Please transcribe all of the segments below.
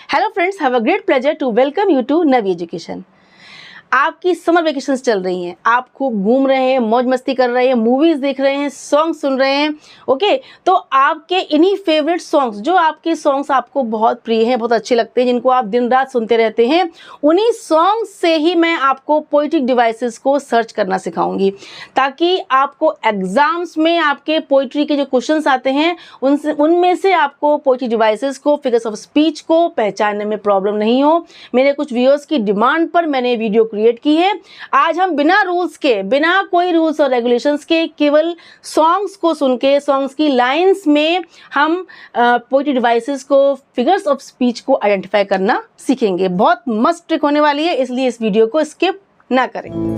Hello friends, have a great pleasure to welcome you to Navi education. आपकी summer vacations चल रही हैं, आप खूब घूम रहे हैं, मौज मस्ती कर रहे हैं, मूवीज़ देख रहे हैं, सॉन्ग सुन रहे हैं। ओके, तो आपके इन्हीं फेवरेट सॉन्ग्स, जो आपके सॉन्ग्स आपको बहुत प्रिय हैं, बहुत अच्छे लगते हैं, जिनको आप दिन रात सुनते रहते हैं, उन्हीं सॉन्ग्स से ही मैं आपको पोइट्रिक डिवाइसेस को सर्च करना सिखाऊंगी, ताकि आपको एग्जाम्स में आपके पोइट्री के जो क्वेश्चंस आते हैं उनमें से आपको पोइट्रिक डिवाइसेस को, फिगर्स ऑफ स्पीच को पहचानने में प्रॉब्लम नहीं हो। मेरे कुछ व्यूअर्स की डिमांड पर मैंने वीडियो क्रिएट की है। आज हम बिना रूल्स के, बिना कोई रूल्स और रेगुलेशंस के, केवल सॉन्ग्स को सुन के, सॉन्ग्स की लाइंस में हम पोइट्री डिवाइसेस को, फिगर्स ऑफ स्पीच को आइडेंटिफाई करना सीखेंगे। बहुत मस्त ट्रिक होने वाली है, इसलिए इस वीडियो को स्किप ना करें।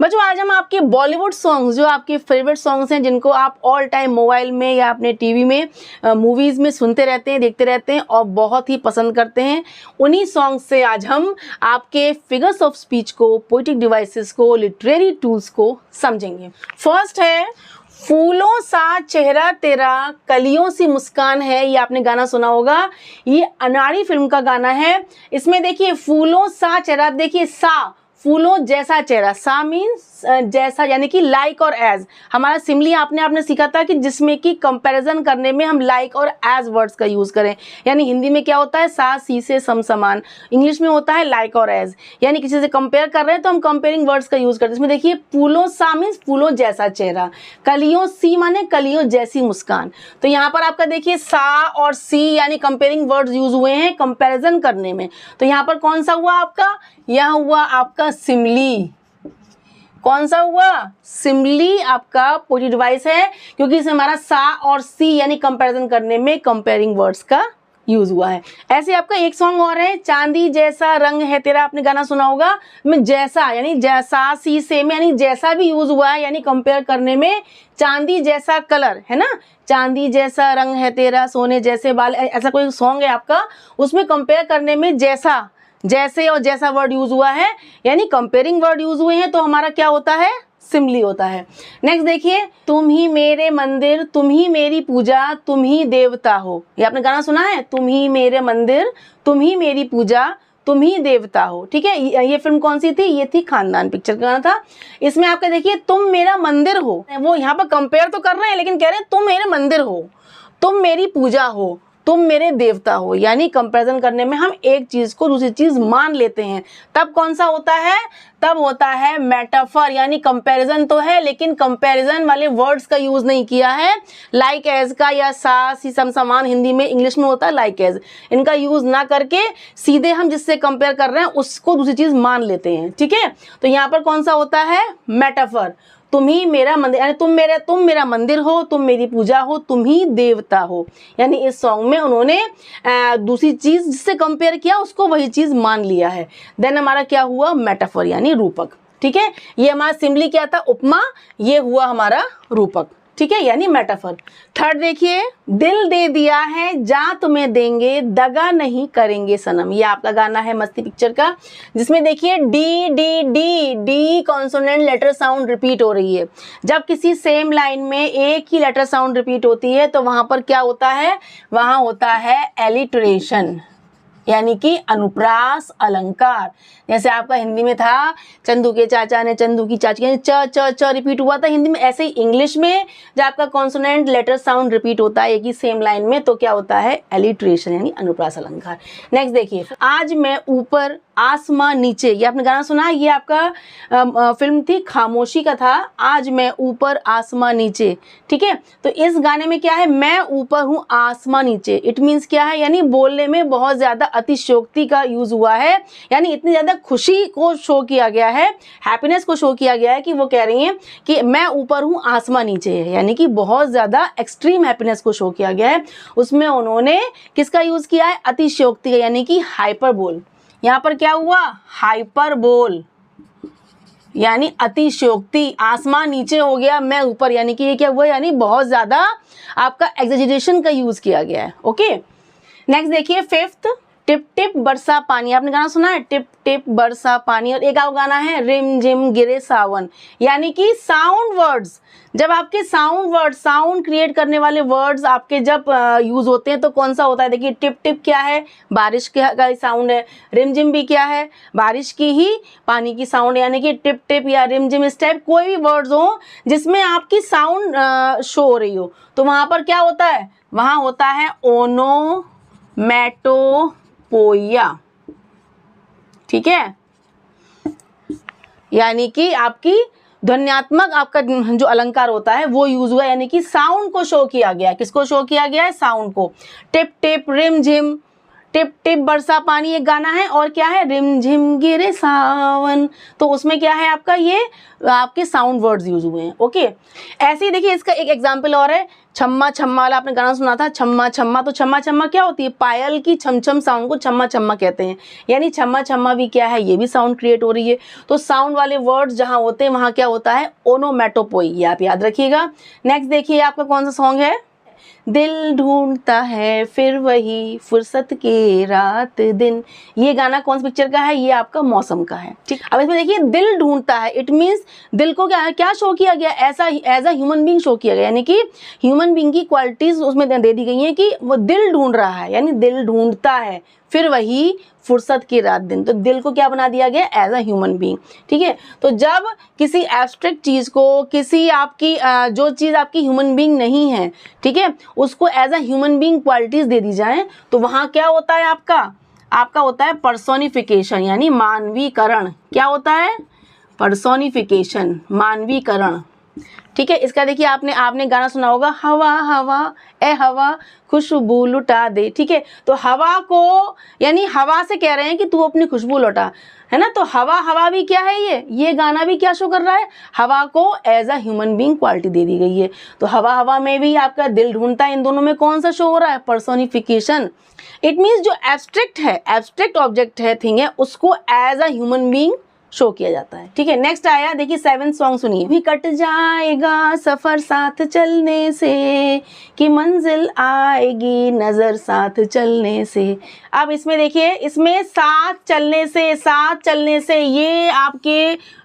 बच्चों, आज हम आपके बॉलीवुड सॉन्ग्स, जो आपके फेवरेट सॉन्ग्स हैं, जिनको आप ऑल टाइम मोबाइल में या अपने टीवी में, मूवीज़ में सुनते रहते हैं, देखते रहते हैं और बहुत ही पसंद करते हैं, उन्हीं सॉन्ग्स से आज हम आपके फिगर्स ऑफ स्पीच को, पोइट्रिक डिवाइसेस को, लिटरेरी टूल्स को समझेंगे। फर्स्ट है फूलों सा चेहरा तेरा, कलियों सी मुस्कान है। ये आपने गाना सुना होगा, ये अनाड़ी फिल्म का गाना है। इसमें देखिए फूलों सा चेहरा, देखिए सा, फूलों जैसा चेहरा, सा मीन्स जैसा, यानी कि लाइक और एज। हमारा सिमिली आपने सीखा था कि जिसमें कि कंपैरिजन करने में हम लाइक और एज वर्ड्स का यूज़ करें। यानी हिंदी में क्या होता है, सा सी से सम समान, इंग्लिश में होता है लाइक और एज। यानी किसी से कंपेयर कर रहे हैं तो हम कंपेयरिंग वर्ड्स का यूज़ करते हैं। इसमें देखिए फूलों सा मीन्स फूलों जैसा चेहरा, कलियों सी माने कलियों जैसी मुस्कान। तो यहाँ पर आपका देखिए सा और सी यानी कंपेयरिंग वर्ड्स यूज हुए हैं कंपैरिजन करने में। तो यहाँ पर कौन सा हुआ आपका, यह हुआ आपका सिमिली। कौन सा हुआ, सिमिली आपका पोइट्री डिवाइस है, क्योंकि इसमें हमारा सा और सी यानी कंपैरिजन करने में कंपेयरिंग वर्ड्स का यूज हुआ है। ऐसे आपका एक सॉन्ग और है, चांदी जैसा रंग है तेरा, आपने गाना सुना होगा। में जैसा यानी जैसा, सी सेम यानी जैसा भी यूज हुआ है, यानी कंपेयर करने में। चांदी जैसा कलर है ना, चांदी जैसा रंग है तेरा, सोने जैसे बाल, ऐसा कोई सॉन्ग है आपका, उसमें कंपेयर करने में जैसा, जैसे और जैसा वर्ड यूज हुआ है, यानी कंपेयरिंग वर्ड यूज हुए हैं, तो हमारा क्या होता है, सिमिली होता है। नेक्स्ट देखिए, तुम ही मेरे मंदिर, तुम ही मेरी पूजा, तुम ही देवता हो। ये आपने गाना सुना है, तुम ही मेरे मंदिर, तुम ही मेरी पूजा, तुम ही देवता हो। ठीक है, ये फिल्म कौन सी थी, ये थी खानदान पिक्चर का गाना था। इसमें आपका देखिए तुम मेरा मंदिर हो, वो यहाँ पर कंपेयर तो कर रहे हैं लेकिन कह रहे हैं तुम मेरे मंदिर हो, तुम मेरी पूजा हो, तुम मेरे देवता हो। यानी कंपैरिजन करने में हम एक चीज को दूसरी चीज मान लेते हैं, तब कौन सा होता है, तब होता है मेटाफर। यानी कंपैरिजन तो है लेकिन कंपैरिजन वाले वर्ड्स का यूज नहीं किया है, लाइक एज का या सा सी सम समान, हिंदी में इंग्लिश में होता है लाइक एज। इनका यूज ना करके सीधे हम जिससे कंपेयर कर रहे हैं उसको दूसरी चीज मान लेते हैं। ठीक है, तो यहाँ पर कौन सा होता है, मेटाफर। तुम ही मेरा मंदिर, यानी तुम मेरा मंदिर हो, तुम मेरी पूजा हो, तुम ही देवता हो। यानी इस सॉन्ग में उन्होंने दूसरी चीज जिससे कंपेयर किया उसको वही चीज मान लिया है। देन हमारा क्या हुआ, मेटाफर यानी रूपक। ठीक है, ये हमारा सिमिली क्या था, उपमा, ये हुआ हमारा रूपक। ठीक है, यानी मेटाफर। थर्ड देखिए, दिल दे दिया है जा तुम्हें देंगे, दगा नहीं करेंगे सनम। ये आपका गाना है मस्ती पिक्चर का, जिसमें देखिए D D D D consonant letter sound repeat हो रही है। जब किसी सेम लाइन में एक ही लेटर साउंड रिपीट होती है तो वहां पर क्या होता है, वहां होता है एलिटरेशन, यानी कि अनुप्रास अलंकार। जैसे आपका हिंदी में था, चंदू के चाचा ने चंदू की चाची, यानी च च च रिपीट हुआ था हिंदी में। ऐसे ही इंग्लिश में जब आपका कॉन्सोनेंट लेटर साउंड रिपीट होता है एक ही सेम लाइन में तो क्या होता है, एलिट्रेशन यानी अनुप्रास अलंकार। नेक्स्ट देखिए, आज मैं ऊपर आसमां नीचे, ये आपने गाना सुना, ये आपका फिल्म थी खामोशी का था, आज मैं ऊपर आसमां नीचे। ठीक है, तो इस गाने में क्या है, मैं ऊपर हूँ आसमां नीचे। इट मीन्स क्या है, यानी बोलने में बहुत ज्यादा अतिशयोक्ति का यूज हुआ है, यानी इतनी ज्यादा खुशी को शो किया गया है, हैप्पीनेस को शो किया गया है कि वो कह रही हैं कि मैं ऊपर हूँ आसमां नीचे है, यानी कि बहुत ज्यादा एक्सट्रीम हैप्पीनेस को शो किया गया है। उसमें उन्होंने किसका यूज किया है, अतिशयोक्ति का, यानी कि हाइपरबोल। यहाँ पर क्या हुआ, हाइपरबोल। यानी अतिशयोक्ति, आसमान नीचे हो गया मैं ऊपर, यानी कि ये क्या हुआ, यानी बहुत ज्यादा आपका एग्जेजरेशन का यूज किया गया है। ओके, नेक्स्ट देखिए फिफ्थ, टिप टिप बरसा पानी। आपने गाना सुना है, टिप टिप बरसा पानी। और एक और गाना है, रिम झिम गिरे सावन, यानी कि साउंड वर्ड्स, जब आपके साउंड वर्ड, साउंड क्रिएट करने वाले वर्ड्स आपके जब यूज होते हैं तो कौन सा होता है। देखिए टिप टिप क्या है, बारिश का साउंड है, रिम झिम भी क्या है, बारिश की ही पानी की साउंड, यानी कि टिप टिप या रिम झिम इस टाइप कोई भी वर्ड्स हो जिसमें आपकी साउंड शो हो रही हो, तो वहां पर क्या होता है, वहां होता है ओनोमैटोपोइया। ठीक है, यानी कि आपकी ध्वन्यात्मक आपका जो अलंकार होता है वो यूज हुआ, यानी कि साउंड को शो किया गया। किसको शो किया गया है, साउंड को। टिप टिप रिम झिम, टिप टिप बरसा पानी एक गाना है, और क्या है, रिम झिम गिरे सावन, तो उसमें क्या है आपका, ये आपके साउंड वर्ड्स यूज हुए हैं। ओके, ऐसे ही देखिए इसका एक एग्जांपल और है, छम्मा छम्मा वाला आपने गाना सुना था, छम्मा छम्मा, तो छम्मा छम्मा क्या होती है, पायल की छमछम साउंड को छम्मा छम्मा कहते हैं, यानी छम्मा छम्मा भी क्या है, ये भी साउंड क्रिएट हो रही है। तो साउंड वाले वर्ड्स जहां होते हैं वहां क्या होता है, ओनोमैटोपोई, ये आप याद रखिएगा। नेक्स्ट देखिए आपका कौन सा सॉन्ग है, दिल ढूंढता है फिर वही फुर्सत के रात दिन। ये गाना कौन सी पिक्चर का है, ये आपका मौसम का है। ठीक, अब इसमें देखिए दिल ढूंढता है, इट मीन्स दिल को क्या शो किया गया, ऐसा as a human being show किया गया, यानी कि ह्यूमन बीइंग की क्वालिटीज उसमें दे दी गई हैं कि वो दिल ढूंढ रहा है, यानी दिल ढूंढता है फिर वही फुर्सत की रात दिन, तो दिल को क्या बना दिया गया, एज अ ह्यूमन बीइंग। ठीक है, तो जब किसी एब्स्ट्रैक्ट चीज को, किसी आपकी जो चीज आपकी ह्यूमन बीइंग नहीं है, ठीक है, उसको as a human being qualities दे दी जाए, तो वहां क्या होता है आपका होता है पर्सोनिफिकेशन, यानी मानवीकरण। क्या होता है, पर्सोनिफिकेशन, मानवीकरण। ठीक है, इसका देखिए आपने गाना सुना होगा, हवा हवा ए हवा खुशबू लुटा दे। ठीक है, तो हवा को, यानी हवा से कह रहे हैं कि तू अपनी खुशबू लौटा, है ना। तो हवा भी क्या है, ये गाना भी क्या शो कर रहा है, हवा को as a human being quality दे दी गई है। तो हवा में भी आपका दिल ढूंढता है, इन दोनों में कौन सा शो हो रहा है, पर्सोनिफिकेशन। इट मीन्स जो एब्स्ट्रैक्ट है, एब्स्ट्रैक्ट ऑब्जेक्ट है, थिंग है, उसको as a human being show किया जाता है। ठीक है, नेक्स्ट आया, देखिए 7th सॉन्ग सुनिए, भी कट जाएगा सफर साथ चलने से, कि मंजिल आएगी नजर साथ चलने से। अब इसमें देखिए, इसमें साथ चलने से ये आपके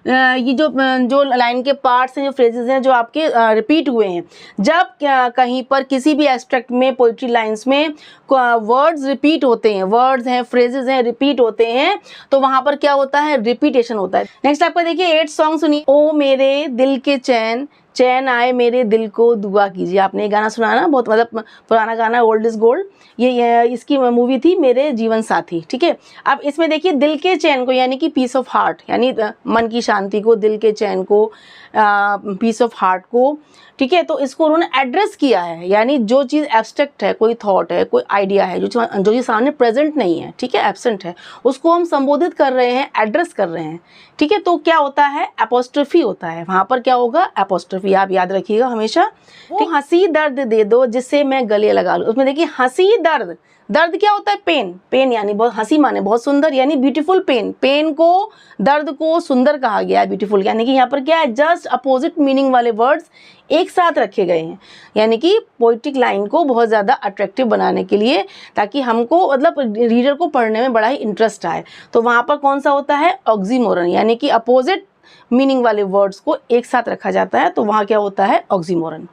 ये जो लाइन के पार्ट्स हैं, जो फ्रेजेस हैं, जो आपके रिपीट हुए हैं, जब कहीं पर किसी भी एब्स्ट्रैक्ट में, पोइट्री लाइंस में वर्ड्स रिपीट होते हैं, वर्ड्स हैं, फ्रेजेस हैं, रिपीट होते हैं, तो वहां पर क्या होता है, रिपीटेशन होता है। नेक्स्ट आपका देखिए 8th सॉन्ग सुनिए, ओ मेरे दिल के चैन, चैन आए मेरे दिल को दुआ कीजिए। आपने ये गाना सुना ना, बहुत मतलब पुराना गाना, ओल्ड इज गोल्ड, ये इसकी मूवी थी मेरे जीवन साथी। ठीक है, अब इसमें देखिए दिल के चैन को, यानी कि पीस ऑफ हार्ट, यानी मन की शांति को, दिल के चैन को, पीस ऑफ हार्ट को। ठीक है, तो इसको उन्होंने एड्रेस किया है, यानी जो चीज़ एब्स्ट्रैक्ट है, कोई थॉट है, कोई आइडिया है, जो चीज़ सामने प्रेजेंट नहीं है, ठीक है, एब्सेंट है, उसको हम संबोधित कर रहे हैं, एड्रेस कर रहे हैं। ठीक है, तो क्या होता है, एपोस्ट्रोफी होता है, वहां पर क्या होगा, एपोस्ट्रोफी, आप याद रखिएगा हमेशा। ठीक, हंसी दर्द दे दो जिससे मैं गले लगा लूं, उसमें देखिए हंसी दर्द, दर्द क्या होता है, पेन यानी बहुत, हंसी माने बहुत सुंदर, यानी ब्यूटीफुल पेन को, दर्द को सुंदर कहा गया है, ब्यूटीफुल, यानी कि यहाँ पर क्या है, जस्ट अपोजिट मीनिंग वाले वर्ड्स एक साथ रखे गए हैं, यानी कि पोइट्रिक लाइन को बहुत ज़्यादा अट्रैक्टिव बनाने के लिए, ताकि हमको मतलब रीडर को पढ़ने में बड़ा ही इंटरेस्ट आए। तो वहाँ पर कौन सा होता है, ऑक्सीमोरन, यानी कि अपोजिट मीनिंग वाले वर्ड्स को एक साथ रखा जाता है, तो वहाँ क्या होता है, ऑक्सीमोरन।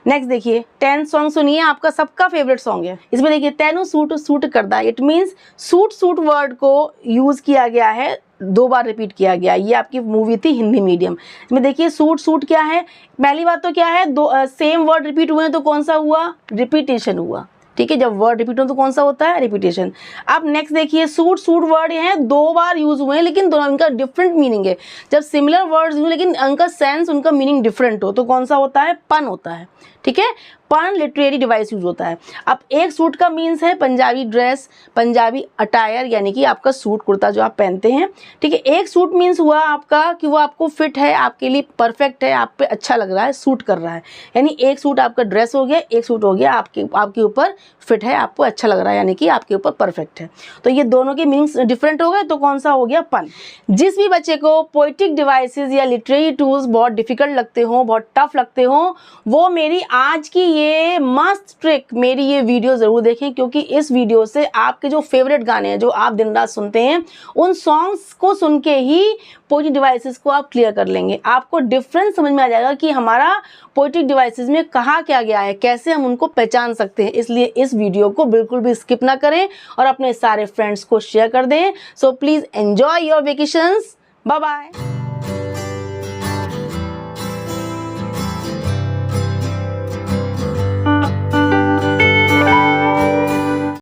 नेक्स्ट देखिए 10th सॉन्ग सुनिए, आपका सबका फेवरेट सॉन्ग है। इसमें देखिए तेनू सूट करदा, इट मीन्स सूट वर्ड को यूज किया गया है, 2 बार रिपीट किया गया। ये आपकी मूवी थी हिंदी मीडियम। इसमें देखिए सूट क्या है, पहली बात तो क्या है, सेम वर्ड रिपीट हुए हैं, तो कौन सा हुआ, रिपीटेशन हुआ। ठीक है, जब वर्ड रिपीट हो तो कौन सा होता है, रिपीटेशन। अब नेक्स्ट देखिए सूट वर्ड हैं 2 बार यूज हुए हैं, लेकिन दोनों इनका डिफरेंट मीनिंग है। जब सिमिलर वर्ड्स हुए लेकिन उनका सेंस, उनका मीनिंग डिफरेंट हो, तो कौन सा होता है, पन होता है। ठीक है, पन लिटरेरी डिवाइस यूज होता है। अब एक सूट का मीन्स है पंजाबी ड्रेस, पंजाबी अटायर, यानी कि आपका सूट कुर्ता जो आप पहनते हैं, ठीक है। एक सूट मीन्स हुआ आपका कि वो आपको फिट है, आपके लिए परफेक्ट है, आप पे अच्छा लग रहा है, सूट कर रहा है, यानी एक सूट आपका ड्रेस हो गया, एक सूट हो गया आपके ऊपर फिट है, आपको अच्छा लग रहा है, यानी कि आपके ऊपर परफेक्ट है। तो ये दोनों के मीनिंग्स डिफरेंट हो गए, तो कौन सा हो गया? पन। जिस भी बच्चे को पोएटिक डिवाइसेस या लिटरेरी टूल्स बहुत डिफिकल्ट लगते हो, बहुत टफ लगते हो, वो मेरी आज की ये मस्त ट्रिक, मेरी ये वीडियो ज़रूर देखें, क्योंकि इस वीडियो से आपके जो फेवरेट गाने हैं जो आप दिन रात सुनते हैं, उन सॉन्ग्स को सुन के ही पोएटिक डिवाइसेस को आप क्लियर कर लेंगे। आपको डिफरेंस समझ में आ जाएगा कि हमारा पोएटिक डिवाइसेस में कहा क्या गया है, कैसे हम उनको पहचान सकते हैं। इसलिए इस वीडियो को बिल्कुल भी स्किप ना करें और अपने सारे फ्रेंड्स को शेयर कर दें। So please enjoy your vacations. Bye bye.